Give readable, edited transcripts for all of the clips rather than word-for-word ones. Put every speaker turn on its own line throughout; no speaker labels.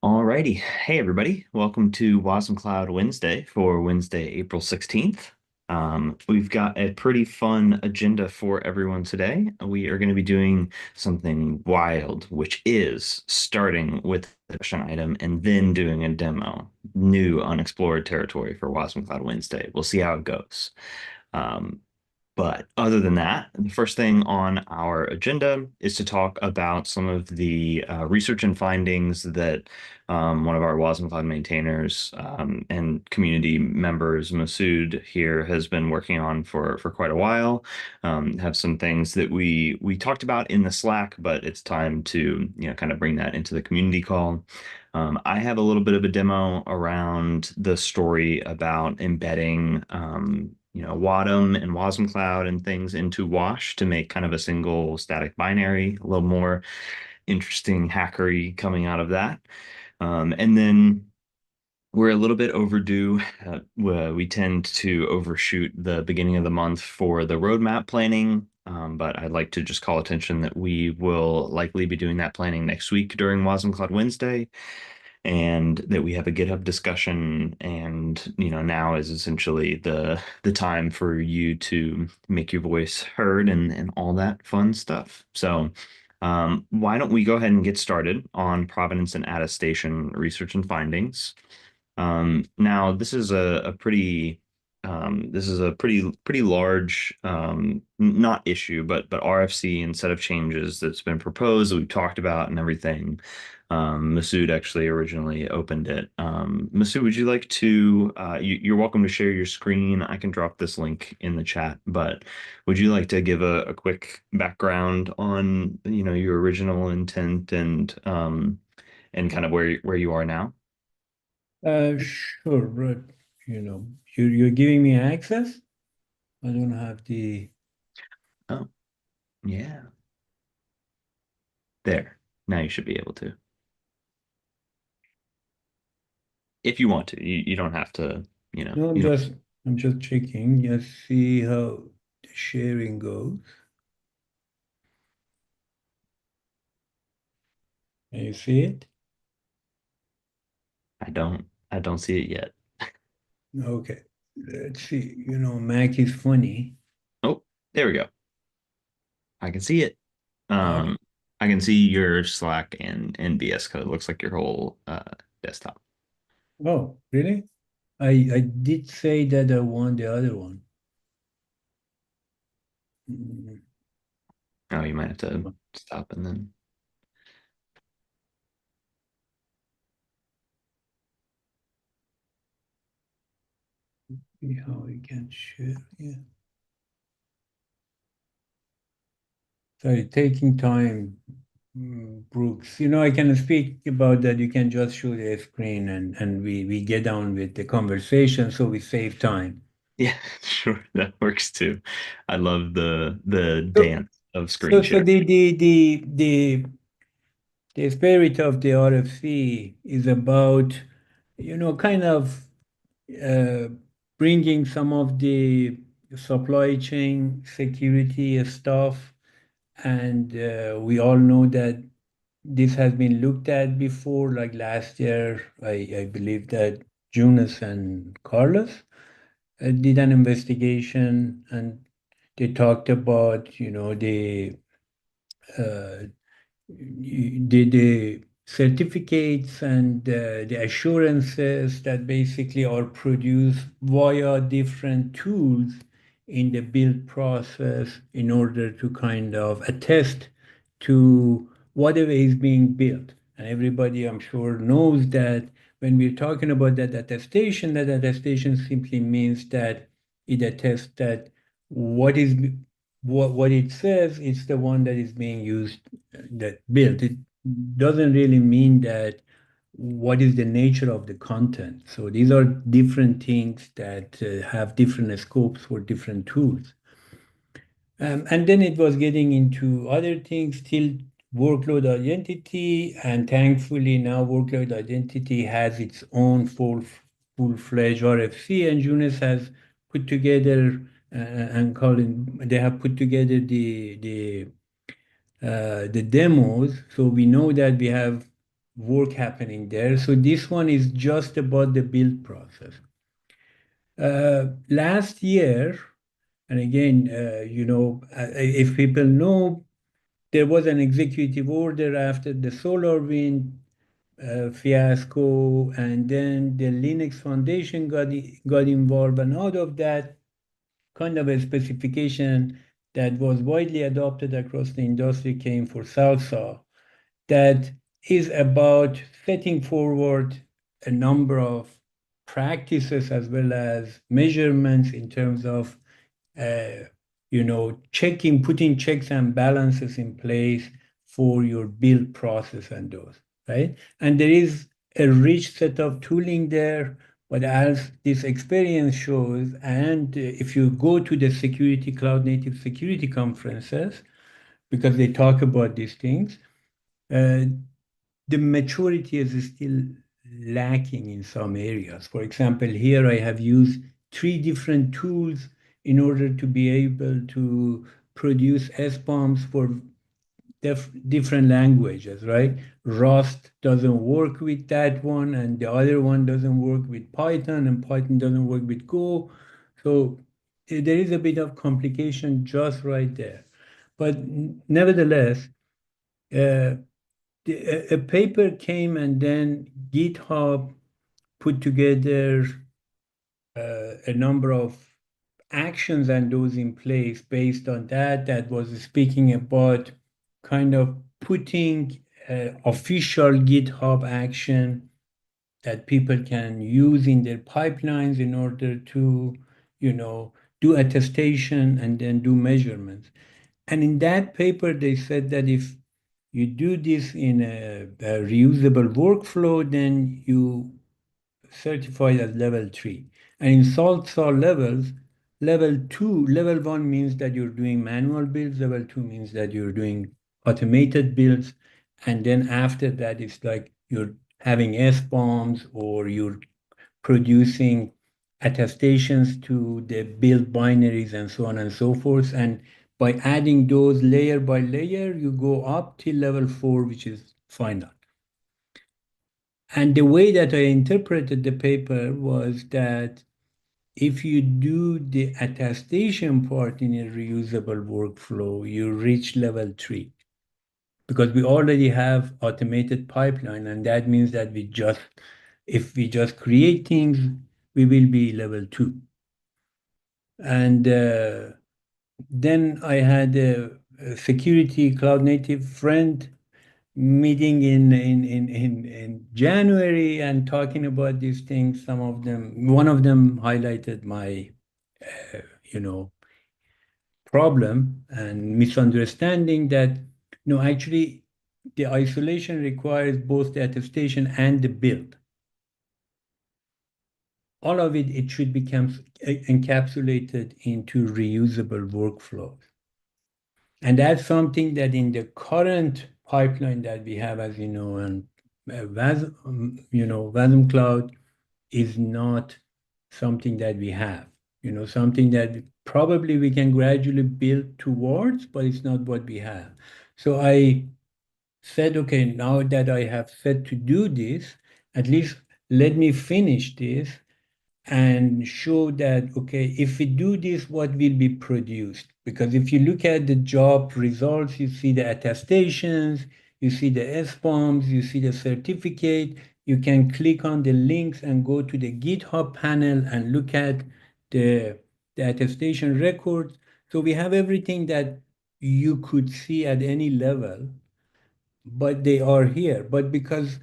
Alrighty. Hey, everybody. Welcome to wasmCloud Wednesday for Wednesday, April 16th. We've got a pretty fun agenda for everyone today. We are going to be doing something wild, which is starting with the question item and then doing a demo. New unexplored territory for wasmCloud Wednesday. We'll see how it goes. Um, but other than that, the first thing on our agenda is to talk about some of the research and findings that one of our wasmCloud maintainers and community members, Masood here, has been working on for quite a while. Have some things that we talked about in the Slack, but it's time to kind of bring that into the community call. I have a little bit of a demo around the story about embedding wadm and wasmCloud and things into Wash to make kind of a single static binary, a little more interesting hackery coming out of that. And then we're a little bit overdue. We tend to overshoot the beginning of the month for the roadmap planning. But I'd like to just call attention that we will likely be doing that planning next week during wasmCloud Wednesday, and that we have a GitHub discussion. And now is essentially the time for you to make your voice heard and all that fun stuff. So why don't we go ahead and get started on provenance and attestation research and findings. Now this is a pretty pretty large not issue, but RFC and set of changes that's been proposed that we've talked about and everything. Masood actually originally opened it. Masood, would you like to you're welcome to share your screen. I can drop this link in the chat, but would you like to give a quick background on your original intent and kind of where you are now?
Sure, but you're giving me access. I don't have the.
Oh, yeah. There. Now you should be able to. If you want to. You don't have to,
No,
you don't.
I'm just checking. Just see how the sharing goes. Can you see it?
I don't see it yet.
Okay. Let's see. Mac is funny.
Oh, there we go. I can see it.
Okay.
Um, I can see your Slack and VS Code. Looks like your whole desktop.
Oh, really? I did say that I want the other one. Mm,
Oh, you might have to stop and then.
See how we can share. Yeah. Sorry, taking time. Brooks, I can speak about that. You can just show the screen and we get on with the conversation so we save time.
Yeah, sure. That works too. I love the
So,
dance of screen
so
share.
the spirit of the RFC is about, kind of uh, bringing some of the supply chain security stuff. And we all know that this has been looked at before, like last year, I believe that Jonas and Carlos did an investigation and they talked about, uh, the certificates and the assurances that basically are produced via different tools in the build process in order to kind of attest to whatever is being built. And everybody, I'm sure, knows that when we're talking about that attestation simply means that it attests that what is what it says is the one that is being used, that built. It doesn't really mean that what is the nature of the content. So these are different things that have different scopes for different tools. And then it was getting into other things, still workload identity, and thankfully now workload identity has its own full-fledged RFC, and Jonas has put together and Colin, they have put together the demos. So we know that we have work happening there. So this one is just about the build process. Last year, and again, if people know, there was an executive order after the SolarWind fiasco, and then the Linux Foundation got involved, and out of that kind of a specification that was widely adopted across the industry came for SLSA, that is about setting forward a number of practices as well as measurements in terms of uh, putting checks and balances in place for your build process and those, right? And there is a rich set of tooling there, but as this experience shows, and if you go to the security cloud native security conferences, because they talk about these things, uh, the maturity is still lacking in some areas. For example, here I have used 3 different tools in order to be able to produce SBOMs for different languages, right? Rust doesn't work with that one, and the other one doesn't work with Python, and Python doesn't work with Go. So there is a bit of complication just right there. But nevertheless, uh, a paper came and then GitHub put together a number of actions and those in place based on that was speaking about kind of putting official GitHub action that people can use in their pipelines in order to, do attestation and then do measurements. And in that paper, they said that if you do this in a reusable workflow, then you certify as level 3. And in SALT levels, level 1 means that you're doing manual builds, level 2 means that you're doing automated builds, and then after that, it's like you're having SBOMs or you're producing attestations to the build binaries and so on and so forth. And by adding those layer by layer, you go up till level 4, which is final. And the way that I interpreted the paper was that if you do the attestation part in a reusable workflow, you reach level 3 because we already have automated pipeline, and that means that if we just create things, we will be level 2. And then I had a security cloud native friend meeting in January and talking about these things. One of them highlighted my, you know, problem and misunderstanding that, no, actually, the isolation requires both the attestation and the build. All of it should become encapsulated into reusable workflows. And that's something that in the current pipeline that we have, as you know, and wasmCloud is not something that we have. Something that probably we can gradually build towards, but it's not what we have. So I said, okay, now that I have said to do this, at least let me finish this and show that, okay, if we do this, what will be produced? Because if you look at the job results, you see the attestations, you see the SBOMs, you see the certificate. You can click on the links and go to the GitHub panel and look at the attestation records. So we have everything that you could see at any level, but they are here. But because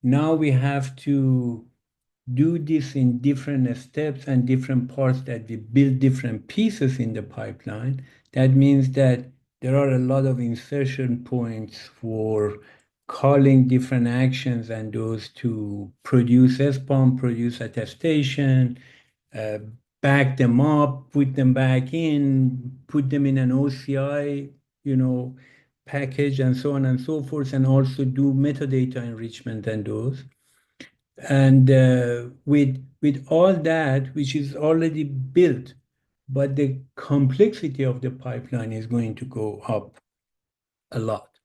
now we have to do this in different steps and different parts that we build different pieces in the pipeline, that means that there are a lot of insertion points for calling different actions and those to produce SBOM, produce attestation, uh, back them up, put them back in, put them in an OCI, package and so on and so forth, and also do metadata enrichment and those. And with all that, which is already built, but the complexity of the pipeline is going to go up a lot.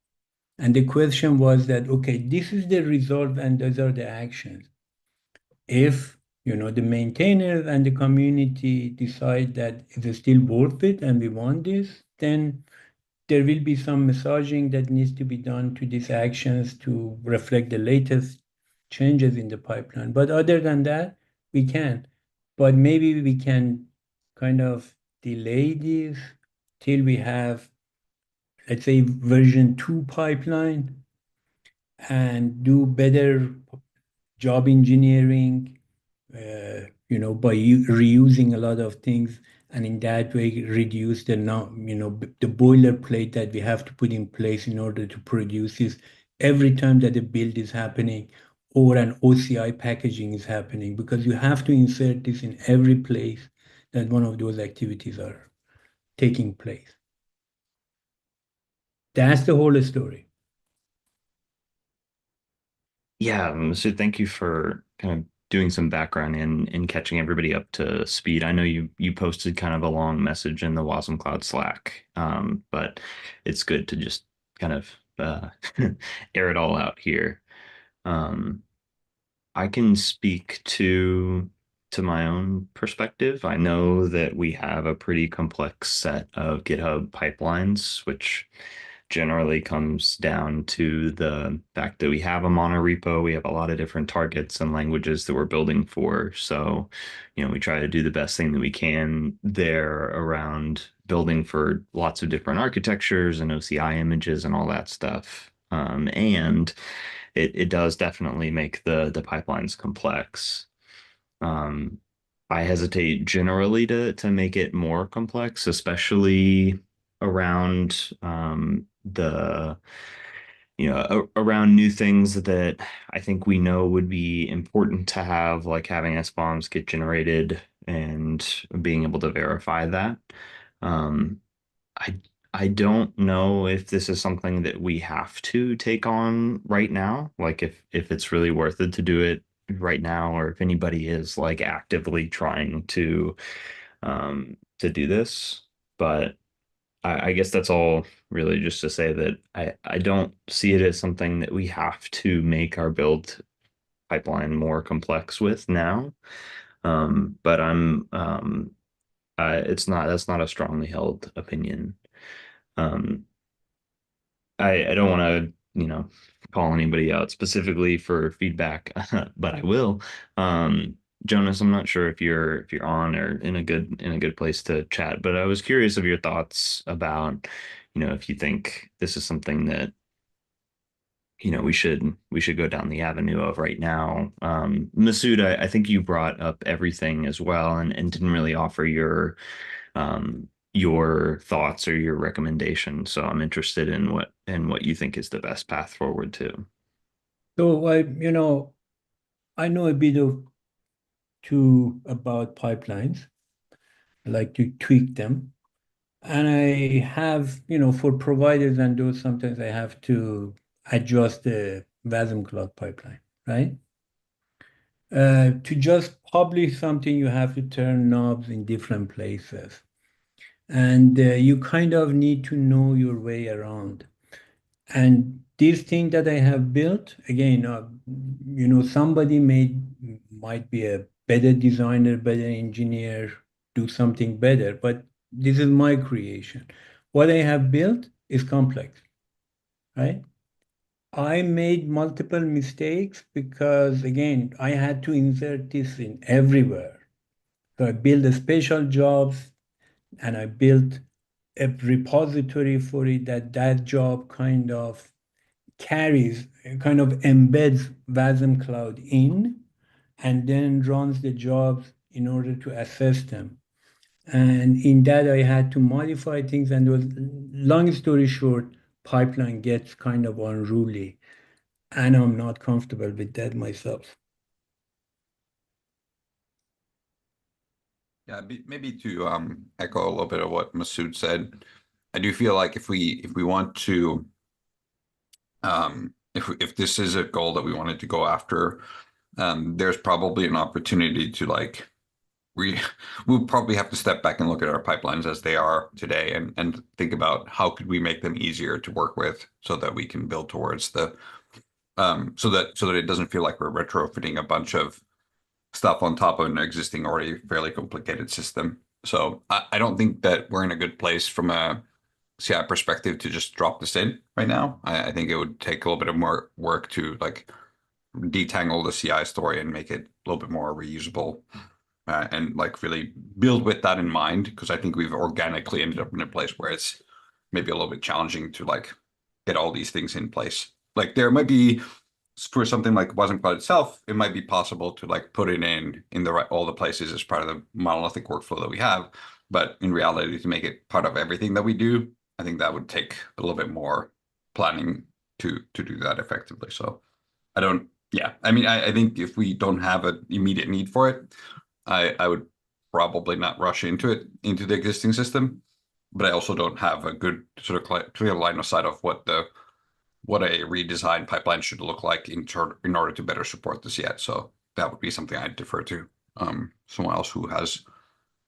And the question was that, okay, this is the result and those are the actions. If, the maintainers and the community decide that it's still worth it and we want this, then there will be some massaging that needs to be done to these actions to reflect the latest changes in the pipeline. But other than that, we can. But maybe we can kind of delay this till we have, let's say, version 2 pipeline and do better job engineering, by reusing a lot of things, and in that way reduce the the boilerplate that we have to put in place in order to produce this every time that a build is happening or an OCI packaging is happening, because you have to insert this in every place that one of those activities are taking place. That's the whole story.
Yeah, so thank you for kind of doing some background and catching everybody up to speed. I know you posted kind of a long message in the wasmCloud Slack, but it's good to just kind of air it all out here. Um, I can speak to my own perspective. I know that we have a pretty complex set of GitHub pipelines, which generally comes down to the fact that we have a monorepo, we have a lot of different targets and languages that we're building for. So, we try to do the best thing that we can there around building for lots of different architectures and OCI images and all that stuff. And it does definitely make the pipelines complex. Um, I hesitate generally to make it more complex, especially around around new things that I think we know would be important to have, like having SBOMs get generated and being able to verify that. Um, I I don't know if this is something that we have to take on right now, like if it's really worth it to do it right now, or if anybody is like actively trying to do this. But I guess that's all really just to say that I don't see it as something that we have to make our build pipeline more complex with now. But it's not that's not a strongly held opinion. Um, I don't want to, call anybody out specifically for feedback, but I will. Um, Jonas, I'm not sure if you're on or in a good place to chat, but I was curious of your thoughts about, if you think this is something that, we should go down the avenue of right now. Masood, I think you brought up everything as well and didn't really offer your thoughts or your recommendations. So I'm interested in what you think is the best path forward too.
So I know a bit of too about pipelines. I like to tweak them. And I have, for providers and those, sometimes I have to adjust the wasmCloud pipeline, right? To just publish something, you have to turn knobs in different places. And you kind of need to know your way around. And this thing that I have built, again, somebody might be a better designer, better engineer, do something better, but this is my creation. What I have built is complex, right? I made multiple mistakes because, again, I had to insert this in everywhere. So I built a special jobs and I built a repository for it that job kind of carries, kind of embeds wasmCloud in and then runs the jobs in order to assess them. And in that, I had to modify things. And was long story short, pipeline gets kind of unruly, and I'm not comfortable with that myself.
Yeah, maybe to echo a little bit of what Masood said, I do feel like if we want to if this is a goal that we wanted to go after, there's probably an opportunity to like we'll probably have to step back and look at our pipelines as they are today and think about how could we make them easier to work with so that we can build towards the so that it doesn't feel like we're retrofitting a bunch of stuff on top of an existing already fairly complicated system. So I don't think that we're in a good place from a CI perspective to just drop this in right now. I think it would take a little bit of more work to like detangle the CI story and make it a little bit more reusable and like really build with that in mind, because I think we've organically ended up in a place where it's maybe a little bit challenging to like get all these things in place. Like there might be for something like wasmCloud itself, it might be possible to like put it in the right all the places as part of the monolithic workflow that we have. But in reality, to make it part of everything that we do, I think that would take a little bit more planning to do that effectively. So I don't, yeah, I mean, I think if we don't have an immediate need for it, I would probably not rush into the existing system. But I also don't have a good sort of clear line of sight of what a redesigned pipeline should look like in order to better support this yet. So that would be something I'd defer to someone else who has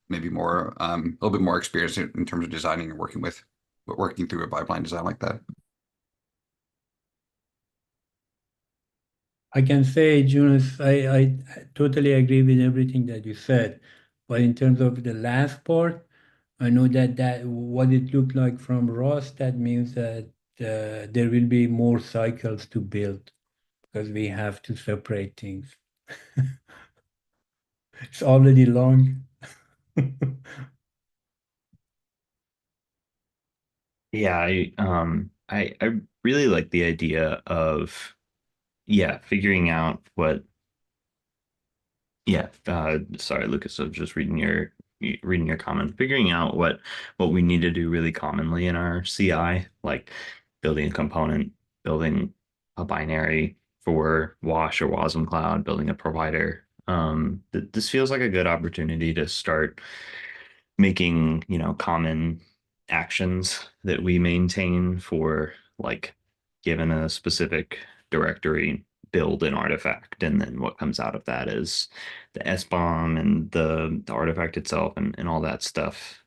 maybe more a little bit more experience in terms of designing and working through a pipeline design like that.
I can say, Jonas, I totally agree with everything that you said. But in terms of the last part, I know that what it looked like from Ross, that means that there will be more cycles to build because we have to separate things. It's already long.
Yeah, I really like the idea of figuring out what sorry, Lucas, I was just reading your comment. Figuring out what we need to do really commonly in our CI, like building a component, building a binary for Wash or wasmCloud, building a provider. This feels like a good opportunity to start making, common actions that we maintain for like given a specific directory, build an artifact, and then what comes out of that is the SBOM and the artifact itself and all that stuff.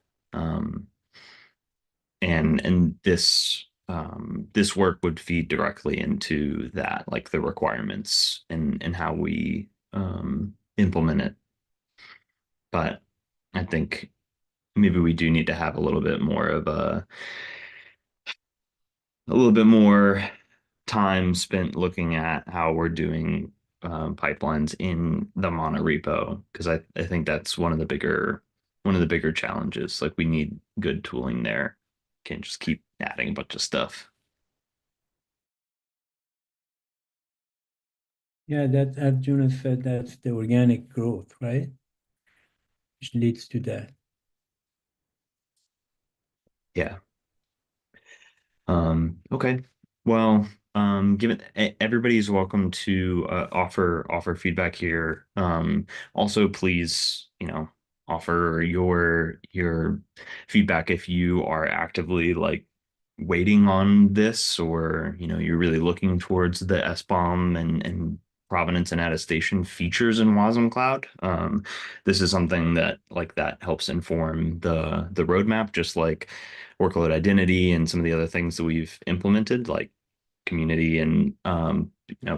And this work would feed directly into that, like the requirements and how we implement it. But I think maybe we do need to have a little bit more time spent looking at how we're doing pipelines in the monorepo, because I think that's one of the bigger challenges. Like we need good tooling there. Can't just keep adding a bunch of stuff.
Yeah, that as Jonas said, that's the organic growth, right? Which leads to that.
Yeah. Okay. Well, given everybody's welcome to offer feedback here. Also, please, offer your feedback if you are actively like waiting on this, or you're really looking towards the SBOM and provenance and attestation features in wasmCloud. This is something that helps inform the roadmap, just like workload identity and some of the other things that we've implemented, like community and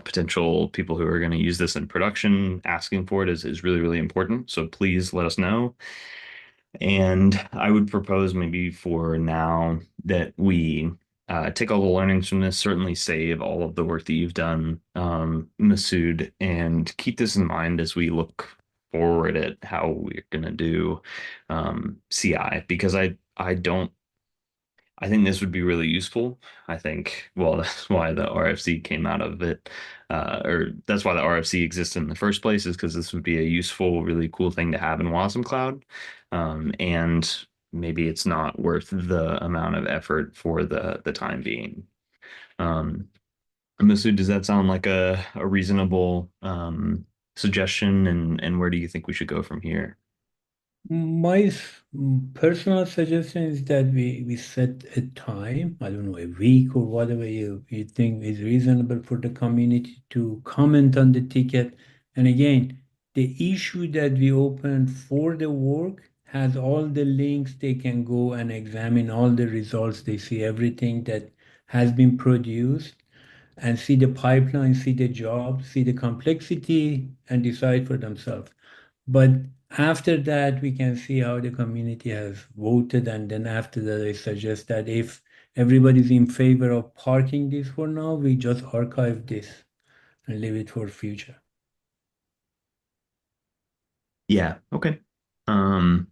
potential people who are going to use this in production asking for it is really, really important. So please let us know. And I would propose maybe for now that we take all the learnings from this, certainly save all of the work that you've done, Masood, and keep this in mind as we look forward at how we're going to do CI, because I think this would be really useful. I think, well, that's why the RFC came out of it, or that's why the RFC exists in the first place, is because this would be a useful, really cool thing to have in wasmCloud. And maybe it's not worth the amount of effort for the time being. Masood, does that sound like a reasonable suggestion? And where do you think we should go from here?
My personal suggestion is that we set a time, I don't know, a week or whatever you think is reasonable for the community to comment on the ticket. And again, the issue that we opened for the work has all the links. They can go and examine all the results. They see everything that has been produced and see the pipeline, see the job, see the complexity, and decide for themselves. But after that, we can see how the community has voted, and then after that, I suggest that if everybody's in favor of parking this for now, we just archive this and leave it for future.
Yeah, okay. Um,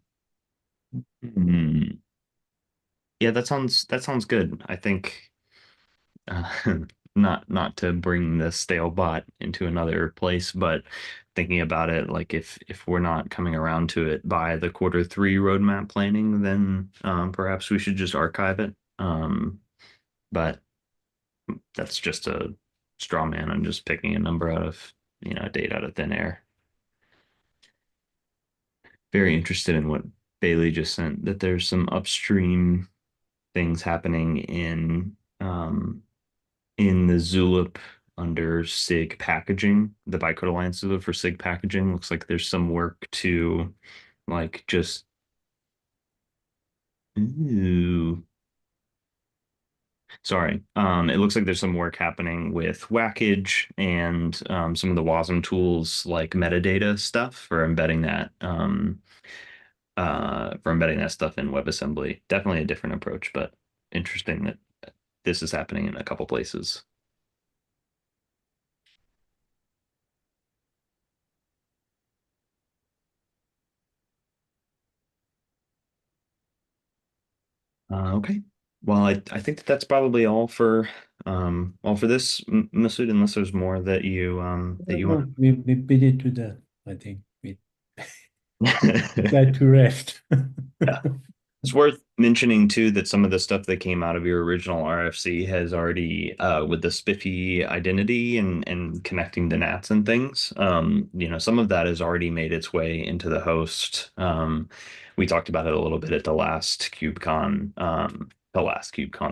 hmm. Yeah, that sounds good. I think uh, not to bring the stale bot into another place, but thinking about it, like if we're not coming around to it by the Q3 roadmap planning, then perhaps we should just archive it. But that's just a straw man. I'm just picking a number out of, a date out of thin air. Very interested in what Bailey just sent, that there's some upstream things happening in the Zulip under SIG packaging, the Bytecode Alliance Zulip for SIG packaging. Looks like there's some work to like just ooh. Sorry. It looks like there's some work happening with Whackage and some of the WASM tools like metadata stuff for embedding that stuff in WebAssembly. Definitely a different approach, but interesting that this is happening in a couple places. Okay. Well, I think that that's probably all for this, Masood, unless there's more that you want
No, we beat it to that. I think we
to.
got to rest.
Yeah. It's worth mentioning too that some of the stuff that came out of your original RFC has already with the spiffy identity and connecting to NATs and things. Some of that has already made its way into the host. We talked about it a little bit at the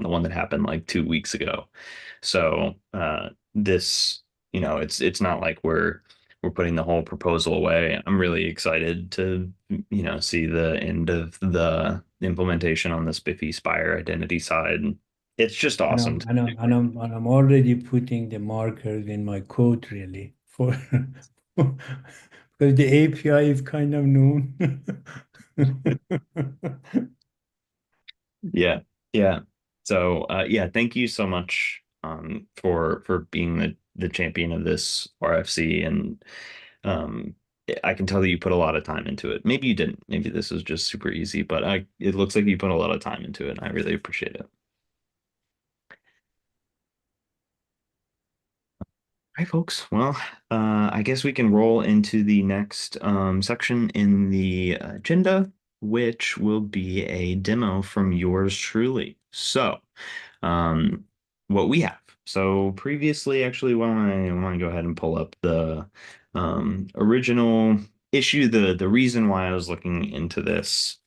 one that happened like 2 weeks ago. So this, it's not like we're putting the whole proposal away. I'm really excited to, see the end of the implementation on the Spiffy Spire identity side. It's just
And
awesome.
I'm, and I'm, and I'm, and I'm already putting the markers in my code really for because the API is kind of known.
Yeah, yeah. So yeah, thank you so much for being the champion of this RFC, and um I can tell that you put a lot of time into it. Maybe you didn't. Maybe this was just super easy, but it looks like you put a lot of time into it, and I really appreciate it. All right, folks. Well, I guess we can roll into the next section in the agenda, which will be a demo from yours truly. So, um, what we have. So previously, actually, why don't I go ahead and pull up the original issue, the reason why I was looking into this,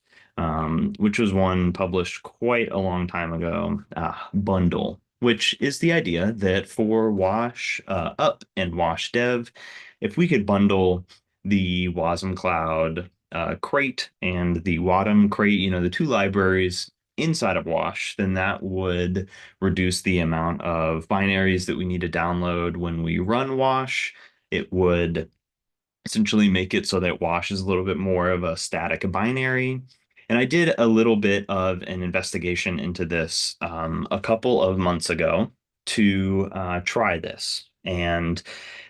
which was one published quite a long time ago, bundle, which is the idea that for Wash up and Wash Dev, if we could bundle the wasmCloud crate and the wadm crate, the two libraries inside of Wash, then that would reduce the amount of binaries that we need to download when we run Wash. It would essentially make it so that Wash is a little bit more of a static binary. And I did a little bit of an investigation into this a couple of months ago to try this. And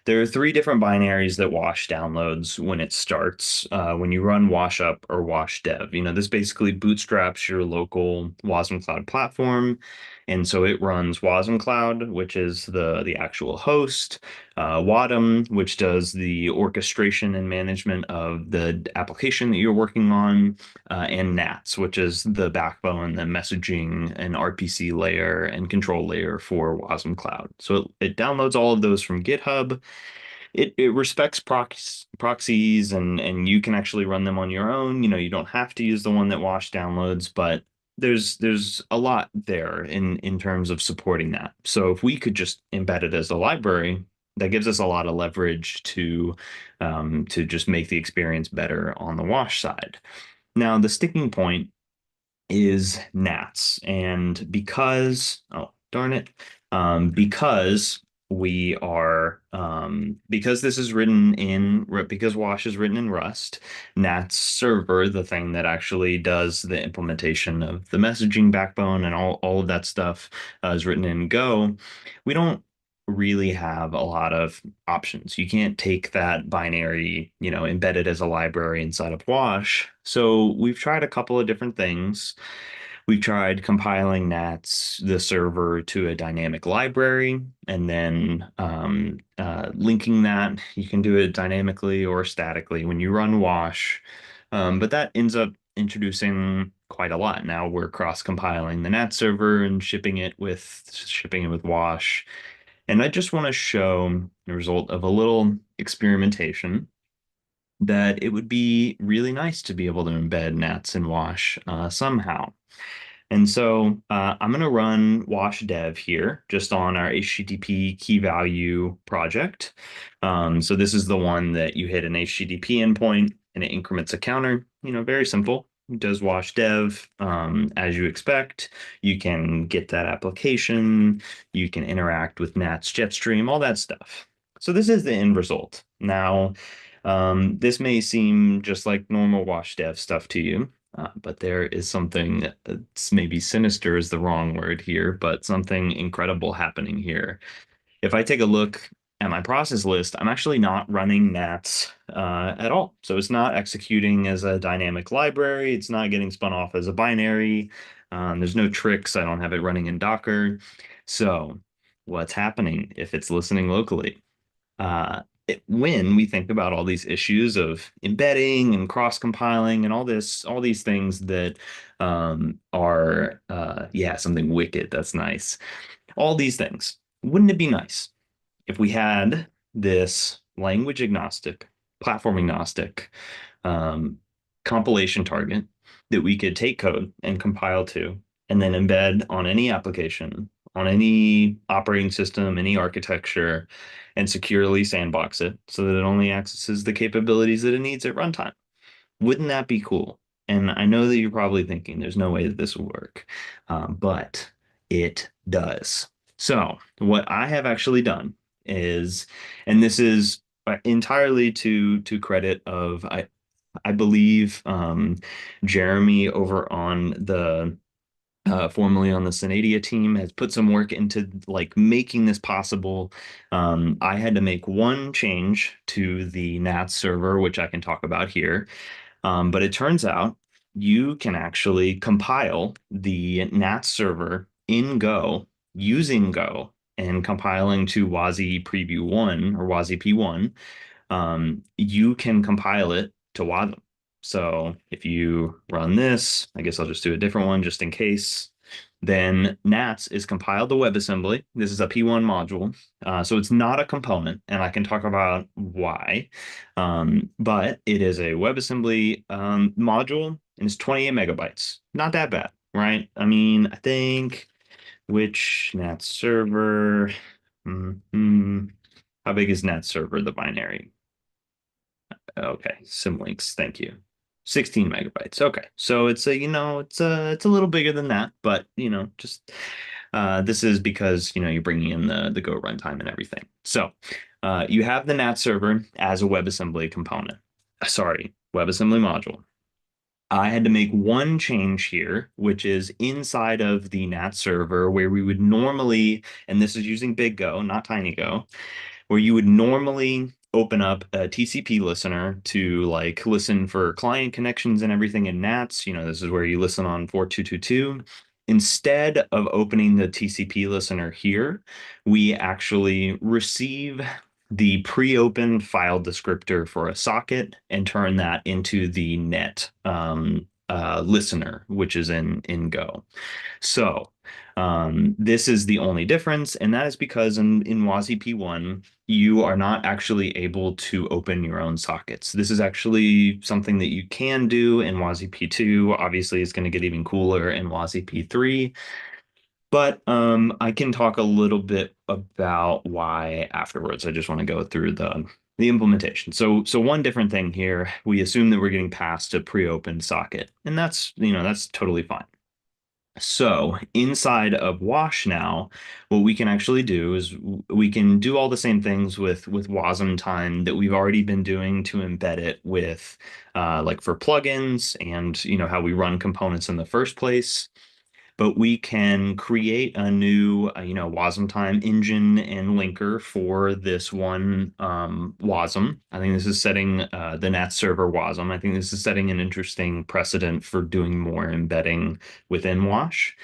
there are three different binaries that Wash downloads when it starts, when you run Wash up or Wash dev. This basically bootstraps your local wasmCloud platform. And so it runs wasmCloud, which is the actual host, wadm, which does the orchestration and management of the application that you're working on, and NATS, which is the backbone, the messaging and RPC layer and control layer for wasmCloud. So it downloads all of those from GitHub. It respects proxies and you can actually run them on your own. You don't have to use the one that Wash downloads, but there's a lot there in terms of supporting that. So if we could just embed it as a library, that gives us a lot of leverage to just make the experience better on the wash side. Now, the sticking point is NATS. And because, oh, darn it, because we are, because this is written in, because Wash is written in Rust, NATS server, the thing that actually does the implementation of the messaging backbone and all of that stuff is written in Go. We don't really have a lot of options. You can't take that binary, embed it as a library inside of Wash. So we've tried a couple of different things. We've tried compiling NATS, the server, to a dynamic library, and then linking that. You can do it dynamically or statically when you run Wash. But that ends up introducing quite a lot. Now we're cross-compiling the NATS server and shipping it with Wash. And I just want to show the result of a little experimentation that it would be really nice to be able to embed NATS in Wash somehow. And so I'm going to run wash dev here just on our HTTP key value project. So this is the one that you hit an HTTP endpoint and it increments a counter. Very simple. It does wash dev as you expect. You can get that application. You can interact with NATS Jetstream, all that stuff. So this is the end result. Now, this may seem just like normal wash dev stuff to you. But there is something that's maybe sinister is the wrong word here, but something incredible happening here. If I take a look at my process list, I'm actually not running NATS at all. So it's not executing as a dynamic library. It's not getting spun off as a binary. There's no tricks. I don't have it running in Docker. So what's happening if it's listening locally? When we think about all these issues of embedding and cross-compiling and all these things that are something wicked, that's nice. All these things. Wouldn't it be nice if we had this language agnostic, platform agnostic compilation target that we could take code and compile to and then embed on any application, on any operating system, any architecture, and securely sandbox it so that it only accesses the capabilities that it needs at runtime? Wouldn't that be cool? And I know that you're probably thinking there's no way that this will work, but it does. So what I have actually done is, and this is entirely to credit of I believe Jeremy over on the formerly on the Synadia team has put some work into like making this possible. I had to make one change to the NATS server, which I can talk about here. But it turns out you can actually compile the NATS server in Go using Go and compiling to WASI Preview 1 or WASI P1. You can compile it to WASM. So if you run this, I guess I'll just do a different one just in case. Then NATS is compiled to WebAssembly. This is a P1 module. So it's not a component, and I can talk about why. But it is a WebAssembly module, and it's 28 megabytes. Not that bad, right? I mean, I think which NATS server? How big is NATS server, the binary? Okay, symlinks, thank you. 16 megabytes. Okay, so it's it's a little bigger than that, but just this is because you're bringing in the Go runtime and everything. So you have the NAT server as a WebAssembly component. Sorry, WebAssembly module. I had to make one change here, which is inside of the NAT server where we would normally, and this is using Big Go, not TinyGo, where you would normally open up a TCP listener to like listen for client connections and everything in NATS. This is where you listen on 4222. Instead of opening the TCP listener here, we actually receive the pre-opened file descriptor for a socket and turn that into the net listener, which is in Go. So this is the only difference, and that is because in WASI P1, you are not actually able to open your own sockets. This is actually something that you can do in WASI P2. Obviously, it's going to get even cooler in WASI P3. But I can talk a little bit about why afterwards. I just want to go through the implementation. So one different thing here, we assume that we're getting past a pre-opened socket, and that's totally fine. So inside of Wash now, what we can actually do is we can do all the same things with Wasm time that we've already been doing to embed it with like for plugins and how we run components in the first place. But we can create a new, WASM time engine and linker for this one WASM. I think this is setting the NATS server WASM. I think this is setting an interesting precedent for doing more embedding within Wash.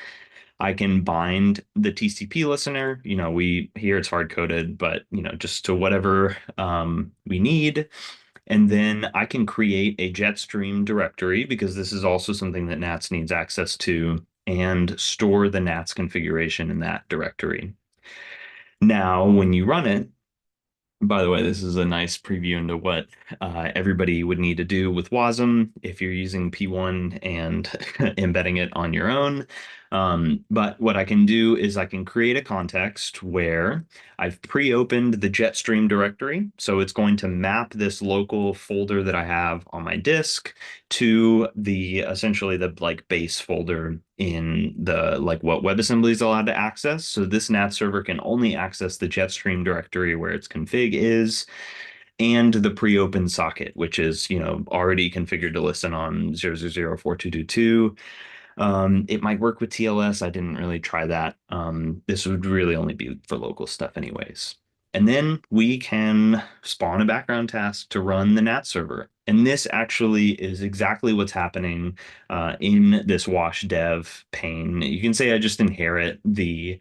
I can bind the TCP listener. We here it's hard coded, but just to whatever we need. And then I can create a Jetstream directory because this is also something that NATS needs access to and store the NATS configuration in that directory. Now, when you run it, by the way, this is a nice preview into what everybody would need to do with WASM if you're using P1 and embedding it on your own. But what I can do is I can create a context where I've pre-opened the Jetstream directory. So it's going to map this local folder that I have on my disk to essentially the like base folder in the like what WebAssembly is allowed to access. So this NAT server can only access the Jetstream directory where its config is, and the pre-open socket, which is already configured to listen on 0004222. It might work with TLS. I didn't really try that. This would really only be for local stuff anyways. And then we can spawn a background task to run the NAT server. And this actually is exactly what's happening in this wash dev pane. You can say I just inherit the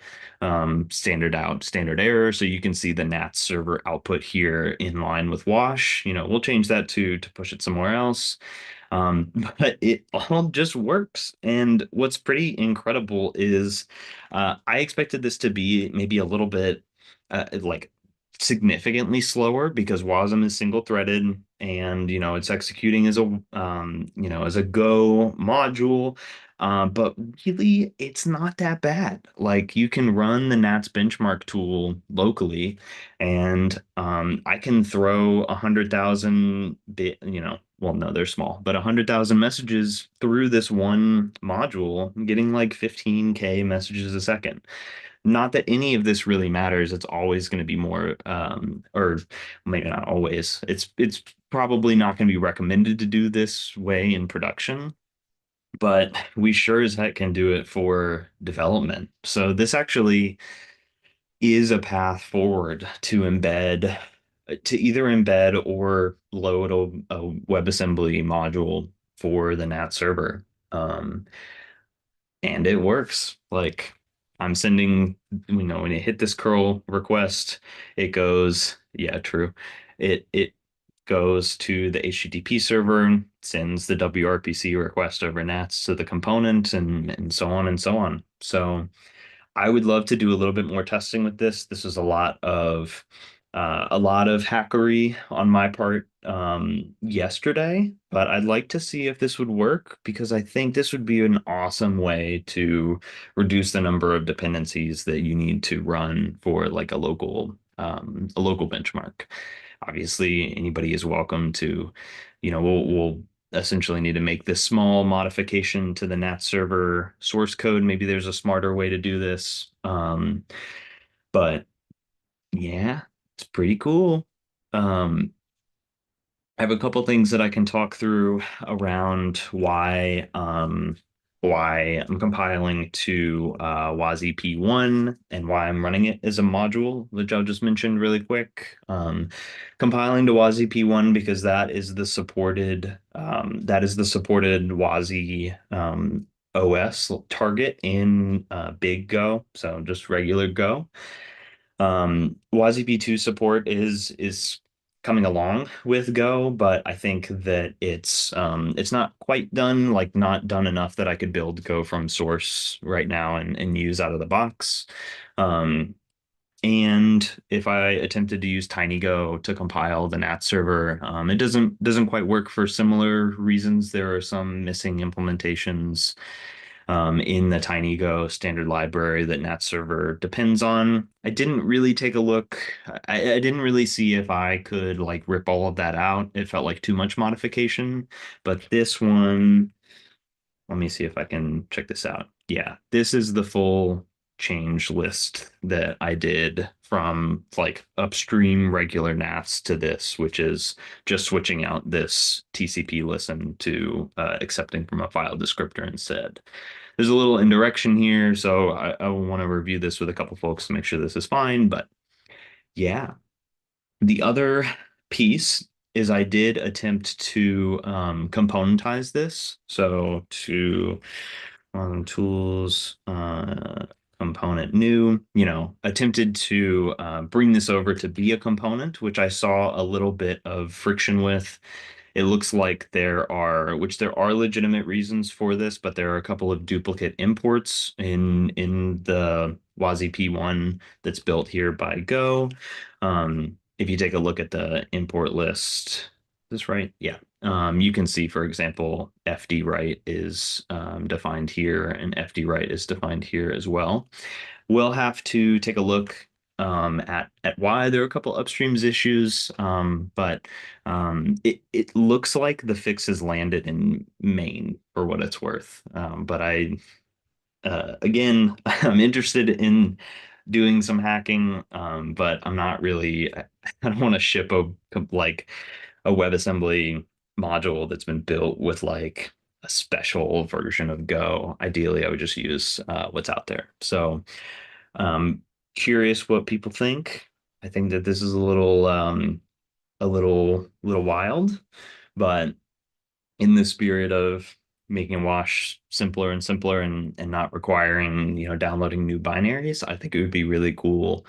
standard out, standard error. So you can see the NAT server output here in line with wash. We'll change that to push it somewhere else. But it all just works. And what's pretty incredible is I expected this to be maybe a little bit like significantly slower because WASM is single threaded and it's executing as a Go module. But really, it's not that bad. Like you can run the NATS benchmark tool locally, and I can throw 100,000 bit, well, no, they're small, but 100,000 messages through this one module, getting like 15K messages a second. Not that any of this really matters. It's always going to be more, or maybe not always. It's probably not going to be recommended to do this way in production, but we sure as heck can do it for development. So this actually is a path forward to either embed or load a WebAssembly module for the NAT server. And it works. Like I'm sending, when it hit this curl request, it goes, yeah, true. It goes to the HTTP server, sends the WRPC request over NATS to the component, and so on and so on. So I would love to do a little bit more testing with this. This is a lot of hackery on my part yesterday, but I'd like to see if this would work because I think this would be an awesome way to reduce the number of dependencies that you need to run for like a local benchmark. Obviously, anybody is welcome to, we'll essentially need to make this small modification to the NAT server source code. Maybe there's a smarter way to do this. But yeah, it's pretty cool. I have a couple things that I can talk through around why I'm compiling to WASI P1 and why I'm running it as a module, which I'll just mention really quick. Compiling to WASI P1 because that is the supported WASI OS target in big Go, so just regular Go. WASI P2 support is coming along with Go, but I think that it's not quite done, like not done enough that I could build Go from source right now and use out of the box. And if I attempted to use TinyGo to compile the NAT server, it doesn't quite work for similar reasons. There are some missing implementations. in the TinyGo standard library that NATS server depends on. I didn't really take a look. I didn't really see if I could like rip all of that out. It felt like too much modification. But this one, let me see if I can check this out. Yeah, this is the full change list that I did from like upstream regular NATs to this, which is just switching out this TCP listen to accepting from a file descriptor instead. There's a little indirection here, so I want to review this with a couple folks to make sure this is fine. But yeah, the other piece is I did attempt to componentize this. So to tools, component new, attempted to bring this over to be a component, which I saw a little bit of friction with. It looks like there are legitimate reasons for this, but there are a couple of duplicate imports in the WASI P1 that's built here by Go. If you take a look at the import list, is this right? Yeah. You can see, for example, FD write is defined here, and FD write is defined here as well. We'll have to take a look at why there are a couple upstreams issues, but it looks like the fix has landed in Maine for what it's worth. But again, I'm interested in doing some hacking, but I'm not really. I don't want to ship like a WebAssembly module that's been built with like a special version of Go. Ideally, I would just use what's out there. So, curious what people think. I think that this is a little wild, but in the spirit of making wash simpler and simpler and not requiring, downloading new binaries, I think it would be really cool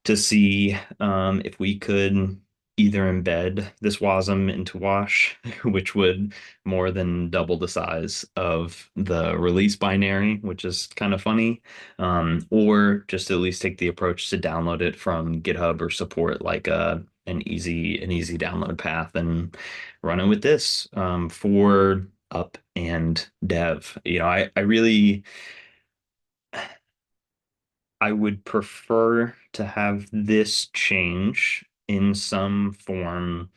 to see if we could either embed this WASM into Wash, which would more than double the size of the release binary, which is kind of funny, or just at least take the approach to download it from GitHub or support like an easy download path and run it with this for up and dev. I would prefer to have this change in some form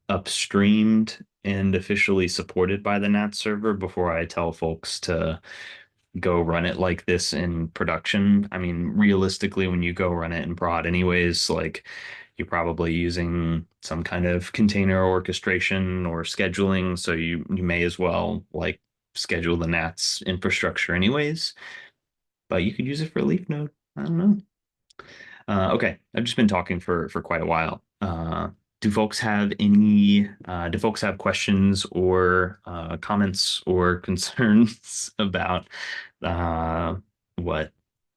upstreamed and officially supported by the NAT server before I tell folks to go run it like this in production. I mean, realistically, when you go run it in prod anyways, like you're probably using some kind of container orchestration or scheduling, so you may as well like schedule the NATS infrastructure anyways, but you could use it for a leaf node. I don't know. Okay, I've just been talking for quite a while. Do folks have questions or comments or concerns about uh, what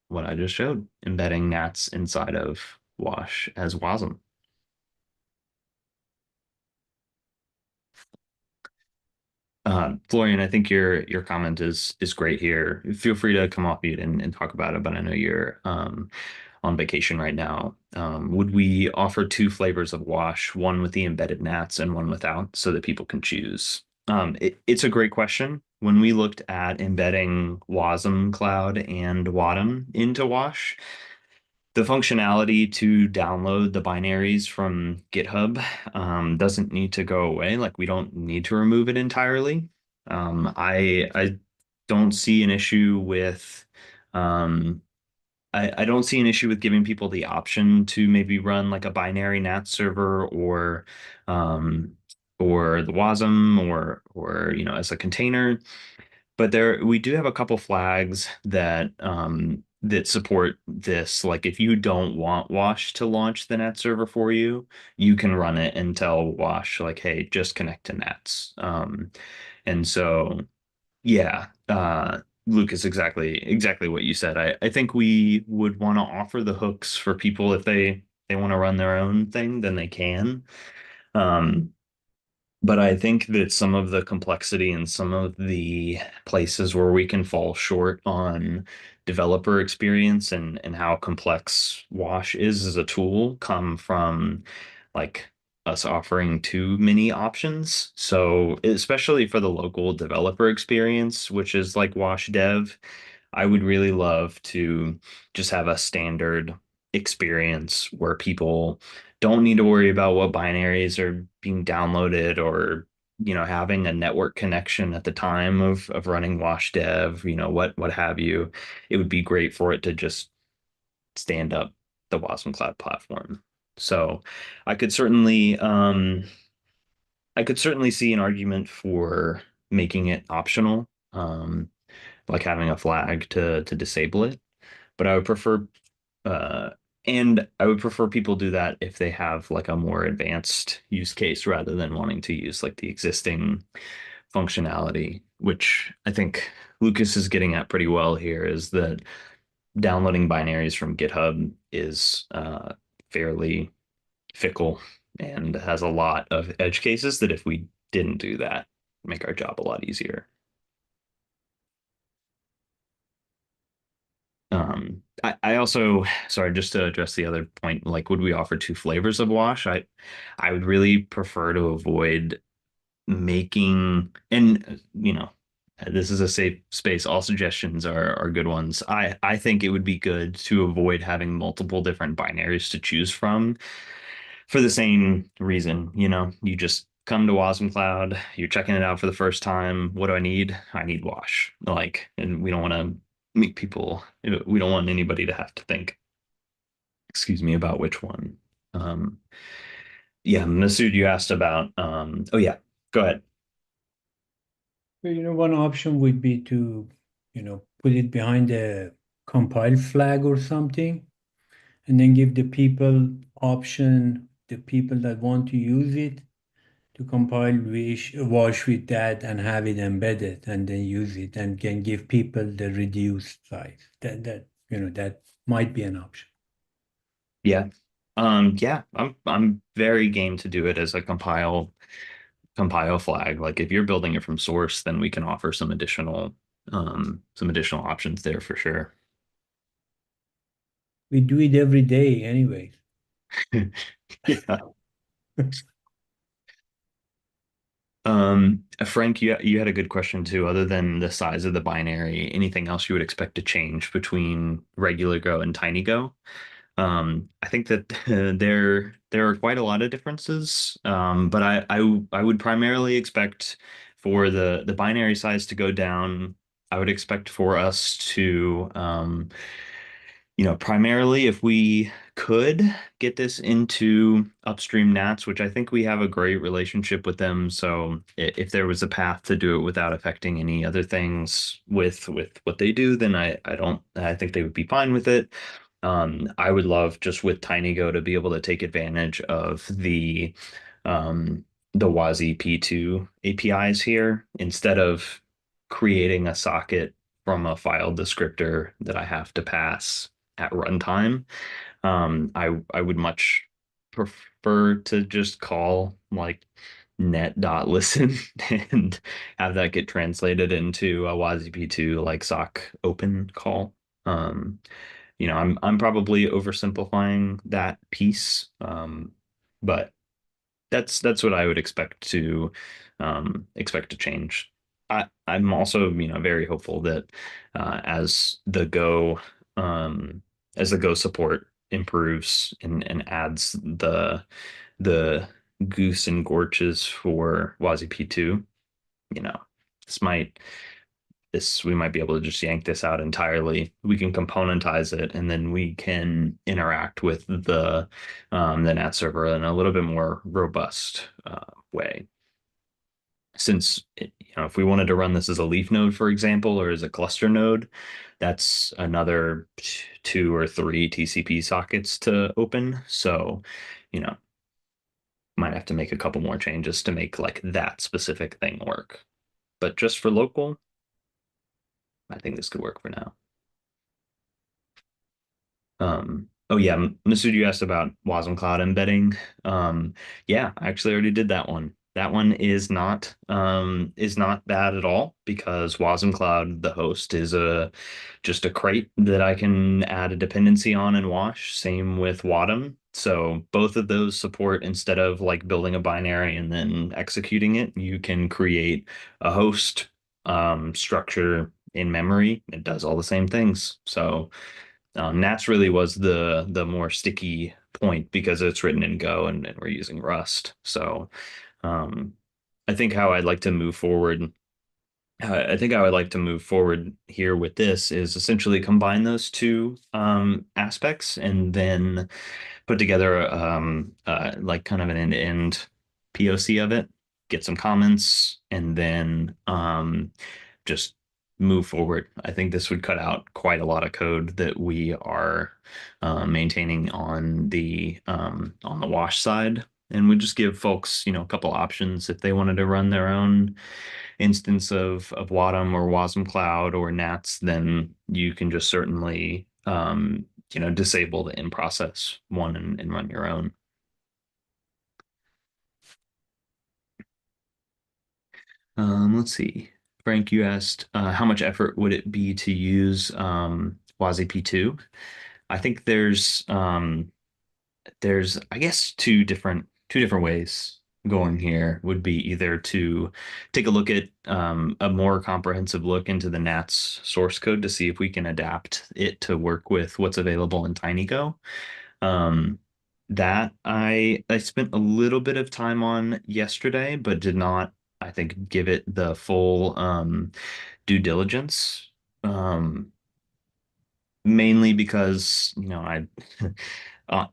what I just showed, embedding NATs inside of Wash as WASM? Florian, I think your comment is great here. Feel free to come off mute and talk about it, but I know you're on vacation right now. Would we offer two flavors of wash, one with the embedded NATs and one without, so that people can choose? It's a great question. When we looked at embedding wasmCloud and wadm into Wash, the functionality to download the binaries from GitHub doesn't need to go away. Like we don't need to remove it entirely. I don't see an issue with um, I don't see an issue with giving people the option to maybe run like a binary NAT server um, or the WASM or as a container. But we do have a couple flags that support this. Like if you don't want Wash to launch the NAT server for you, you can run it and tell Wash like, hey, just connect to NATs. And so yeah, Lucas, exactly what you said. I think we would want to offer the hooks for people if they want to run their own thing, then they can. Um, but I think that some of the complexity and some of the places where we can fall short on developer experience and how complex Wash is as a tool come from like us offering too many options. So especially for the local developer experience, which is like Wash Dev, I would really love to just have a standard experience where people don't need to worry about what binaries are being downloaded or having a network connection at the time of running Wash Dev, what have you. It would be great for it to just stand up the wasmCloud platform. So I could certainly I could certainly see an argument for making it optional, like having a flag to disable it. But I would prefer uh, and I would prefer people do that if they have like a more advanced use case rather than wanting to use like the existing functionality, which I think Lucas is getting at pretty well here, is that downloading binaries from GitHub is fairly fickle and has a lot of edge cases that if we didn't do that, make our job a lot easier. I also, sorry, just to address the other point, like, would we offer two flavors of wash? I would really prefer to avoid making, and this is a safe space. All suggestions are good ones. I think it would be good to avoid having multiple different binaries to choose from for the same reason. You just come to wasmCloud, you're checking it out for the first time. What do I need? I need wash. Like, and we don't want to make people, we don't want anybody to have to think, excuse me, about which one. Um, yeah, Masood, you asked about, oh yeah, go ahead.
Well, one option would be to, put it behind a compile flag or something, and then give the people option, the people that want to use it, to compile wash with that and have it embedded and then use it and can give people the reduced size. That might be an option.
Yeah. Yeah, I'm very game to do it as a compile flag. Like if you're building it from source, then we can offer some additional options there for sure.
We do it every day anyway.
Yeah. Frank, you had a good question too. Other than the size of the binary, anything else you would expect to change between regular Go and TinyGo? I think that there are quite a lot of differences. But I would primarily expect for the binary size to go down. I would expect for us to primarily if we could get this into upstream NATs, which I think we have a great relationship with them. So if there was a path to do it without affecting any other things with what they do, then I think they would be fine with it. I would love just with TinyGo to be able to take advantage of the WASI P2 APIs here instead of creating a socket from a file descriptor that I have to pass at runtime. I would much prefer to just call like net.listen and have that get translated into a WASI P2 like sock open call. I'm probably oversimplifying that piece, but that's what I would expect to change. I'm also very hopeful that uh, as the Go um, as the Go support improves and adds the goose and gorches for WASI P2, you know, this might this we might be able to just yank this out entirely. We can componentize it, and then we can interact with the NAT server in a little bit more robust way. Since if we wanted to run this as a leaf node, for example, or as a cluster node, that's another two or three TCP sockets to open. So, you know, might have to make a couple more changes to make like that specific thing work. But just for local, I think this could work for now. Oh yeah, Masood, you asked about wasmCloud embedding. Yeah, I actually already did that one. That one is not bad at all because wasmCloud, the host, is a just a crate that I can add a dependency on and wash. Same with wadm. So both of those support, instead of like building a binary and then executing it, you can create a host structure in memory. It does all the same things. So NATS really was the more sticky point because it's written in Go and we're using Rust. So um, I think how I'd like to move forward I think I would like to move forward here with this is essentially combine those two aspects and then put together like kind of an end-to-end POC of it, get some comments, and then just move forward. I think this would cut out quite a lot of code that we are maintaining on the wash side, and would just give folks, a couple options if they wanted to run their own instance of wadm or wasmCloud or NATS, then you can just certainly disable the in process one and run your own. Let's see. Frank, you asked how much effort would it be to use WASI P2? I think there's I guess two different ways going here would be either to take a look at a more comprehensive look into the NATS source code to see if we can adapt it to work with what's available in TinyGo. Um, that I spent a little bit of time on yesterday, but did not, I think, give it the full due diligence. Mainly because, I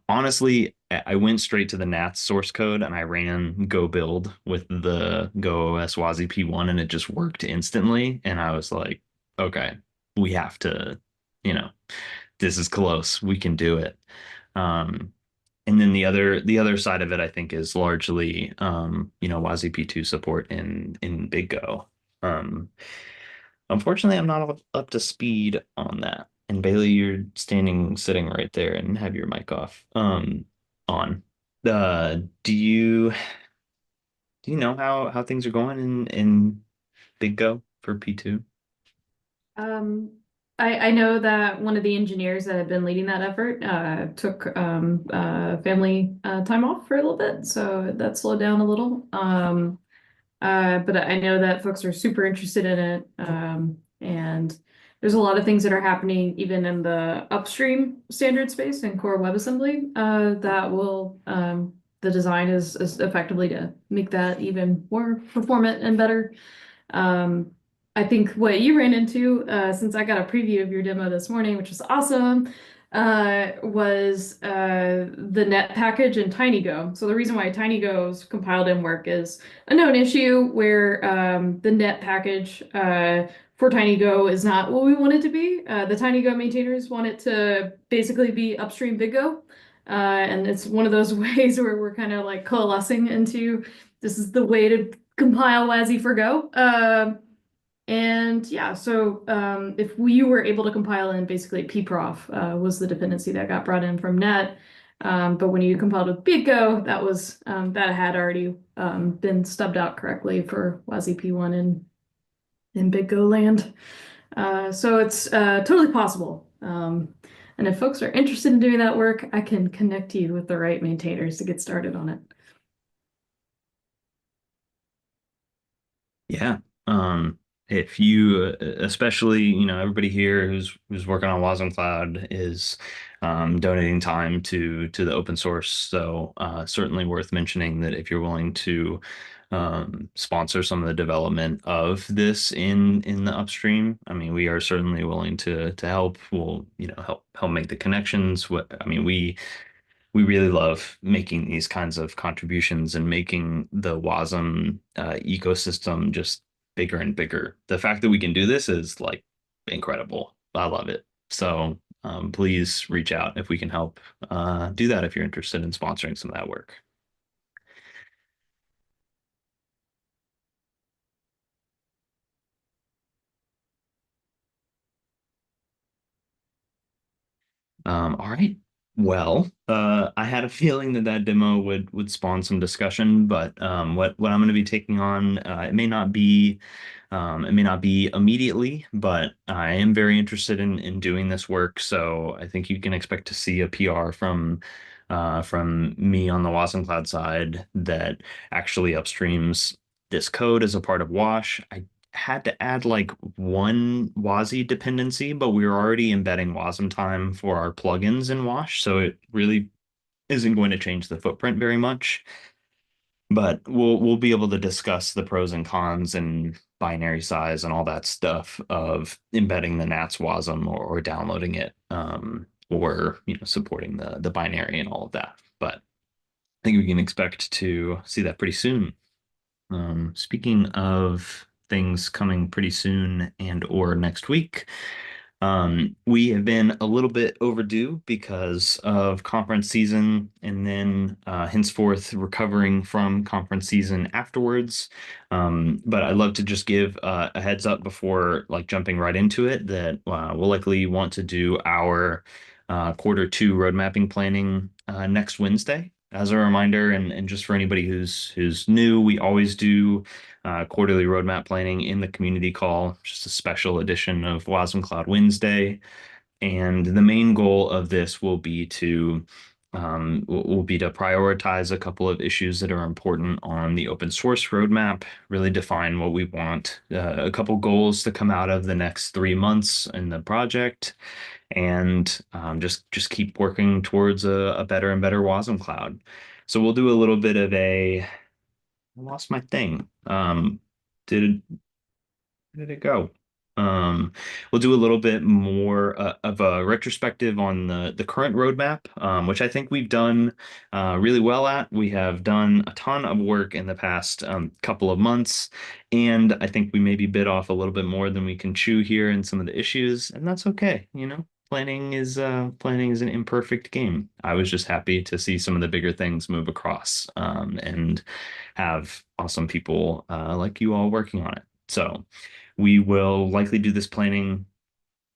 honestly, I went straight to the NATS source code and I ran go build with the Go OS WASI P1 and it just worked instantly. And I was like, okay, we have to, you know, this is close. We can do it. Um, and then the other side of it, I think, is largely WASI P2 support in Big Go. Um, Unfortunately, I'm not up to speed on that. And Bailey, you're sitting right there and have your mic off. On. Uh, do you do you know how things are going in Big Go for P2?
Um, I know that one of the engineers that had been leading that effort took family time off for a little bit, so that slowed down a little. But I know that folks are super interested in it, and there's a lot of things that are happening even in the upstream standard space and core WebAssembly that will the design is effectively to make that even more performant and better. Um, I think what you ran into, since I got a preview of your demo this morning, which was awesome, was the net package in TinyGo. So the reason why TinyGo's compiled in work is a known issue where the net package for TinyGo is not what we want it to be. The TinyGo maintainers want it to basically be upstream BigGo. And it's one of those ways where we're kind of like coalescing into this is the way to compile WASI for Go. And yeah, so if we were able to compile in basically pprof was the dependency that got brought in from net. But when you compiled with BigGo, that had already been stubbed out correctly for WASI P1 in BigGo land. So it's totally possible. And if folks are interested in doing that work, I can connect you with the right maintainers to get started on it.
Yeah. If you, especially, everybody here who's working on wasmCloud is donating time to the open source. So certainly worth mentioning that if you're willing to sponsor some of the development of this in the upstream, I mean, we are certainly willing to help. We'll, help make the connections. I mean, we really love making these kinds of contributions and making the WASM ecosystem just bigger and bigger. The fact that we can do this is like incredible. I love it. So please reach out if we can help do that if you're interested in sponsoring some of that work. All right. I had a feeling that that demo would spawn some discussion, but what I'm going to be taking on, it may not be immediately, but I am very interested in doing this work. So I think you can expect to see a PR from me on the wasmCloud side that actually upstreams this code as a part of Wash. I had to add like one WASI dependency, but we were already embedding WASM time for our plugins in Wash, so it really isn't going to change the footprint very much. But we'll be able to discuss the pros and cons and binary size and all that stuff of embedding the NATS WASM or downloading it, or supporting the binary and all of that. But I think we can expect to see that pretty soon. Speaking of things coming pretty soon and or next week, we have been a little bit overdue because of conference season and then henceforth recovering from conference season afterwards. But I'd love to just give a heads up before like jumping right into it that we'll likely want to do our Q2 road mapping planning next Wednesday. As a reminder, and just for anybody who's new, we always do quarterly roadmap planning in the community call, just a special edition of wasmCloud Wednesday. And the main goal of this will be to prioritize a couple of issues that are important on the open source roadmap, really define what we want, a couple goals to come out of the next 3 months in the project, and just keep working towards a better and better wasmCloud. So we'll do a little bit of I lost my thing. Did where did it go? We'll do a little bit more of a retrospective on the current roadmap, which I think we've done really well at. We have done a ton of work in the past couple of months, and I think we maybe bit off a little bit more than we can chew here in some of the issues, and that's okay. Planning is an imperfect game. I was just happy to see some of the bigger things move across, and have awesome people like you all working on it. So we will likely do this planning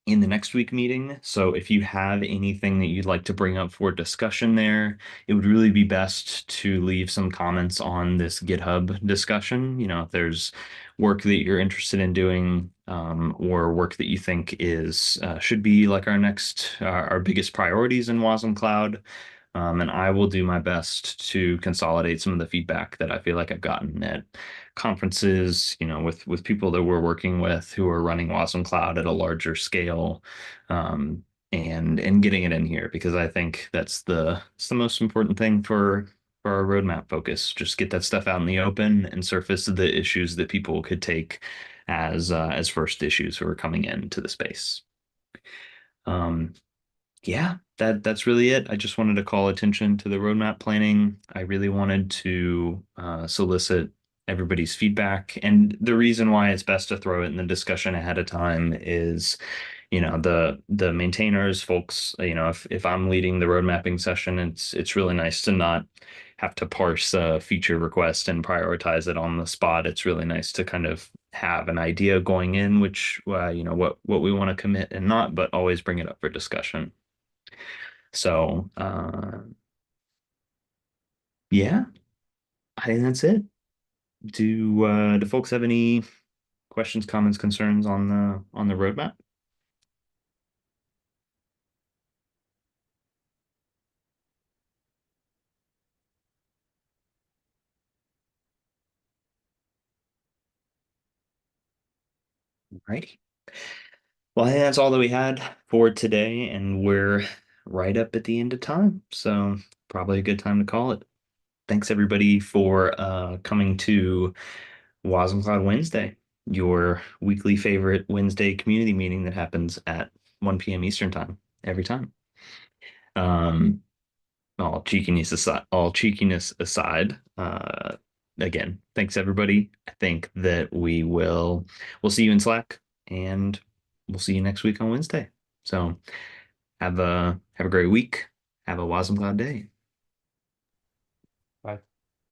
in the next week meeting. So if you have anything that you'd like to bring up for discussion there, it would really be best to leave some comments on this GitHub discussion. If there's work that you're interested in doing, or work that you think should be like our biggest priorities in wasmCloud. And I will do my best to consolidate some of the feedback that I feel like I've gotten at conferences, with people that we're working with who are running wasmCloud at a larger scale, and getting it in here because I think it's the most important thing for our roadmap focus. Just get that stuff out in the open and surface the issues that people could take as first issues who are coming into the space. Yeah, that's really it. I just wanted to call attention to the roadmap planning. I really wanted to solicit everybody's feedback. And the reason why it's best to throw it in the discussion ahead of time is, the maintainers, folks, if I'm leading the road mapping session, it's really nice to not have to parse a feature request and prioritize it on the spot. It's really nice to kind of have an idea going in, which what we want to commit and not, but always bring it up for discussion. So yeah, I think that's it. Do folks have any questions, comments, concerns on the roadmap? Alrighty. Well, I think that's all that we had for today, and we're right up at the end of time. So probably a good time to call it. Thanks everybody for coming to wasmCloud Wednesday, your weekly favorite Wednesday community meeting that happens at 1 p.m. Eastern time every time. All cheekiness aside, again, thanks everybody. I think that we'll see you in Slack, and we'll see you next week on Wednesday. So have a great week. Have a wasmCloud day.